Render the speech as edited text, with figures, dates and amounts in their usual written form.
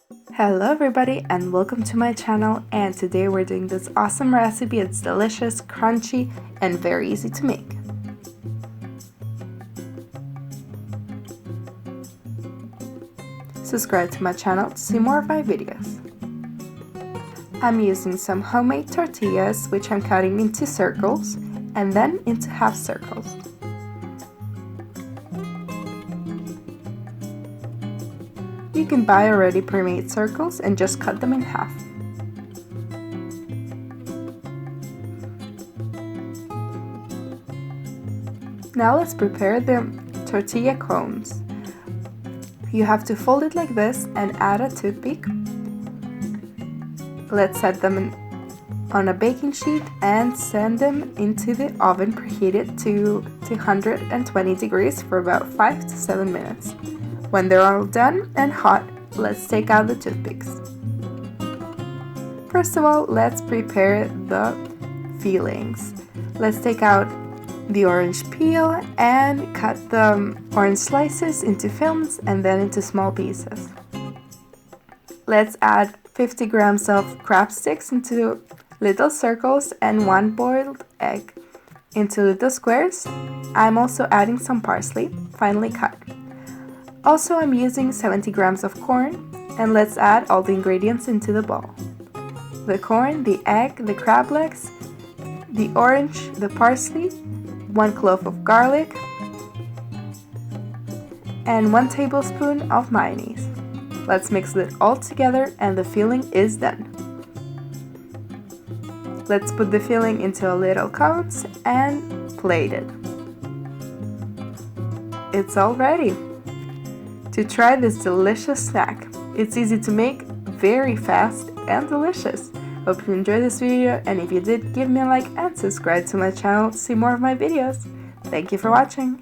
Hello everybody and welcome to my channel, and today we're doing this awesome recipe. It's delicious, crunchy, and very easy to make. Subscribe to my channel to see more of my videos. I'm using some homemade tortillas, which I'm cutting into circles and then into half circles. You can buy already pre-made circles and just cut them in half. Now let's prepare the tortilla cones. You have to fold it like this and add a toothpick. Let's set them on a baking sheet and send them into the oven preheated to 220 degrees for about 5 to 7 minutes. When they're all done and hot, let's take out the toothpicks. First of all, let's prepare the fillings. Let's take out the orange peel and cut the orange slices into films and then into small pieces. Let's add 50 grams of crab sticks into little circles and 1 boiled egg into little squares. I'm also adding some parsley, finely cut. Also, I'm using 70 grams of corn, and let's add all the ingredients into the bowl. The corn, the egg, the crab legs, the orange, the parsley, 1 clove of garlic, and 1 tablespoon of mayonnaise. Let's mix it all together and the filling is done. Let's put the filling into little cones and plate it. It's all ready to try this delicious snack. It's easy to make, very fast, and delicious. Hope you enjoyed this video, and if you did, give me a like and subscribe to my channel to see more of my videos. Thank you for watching.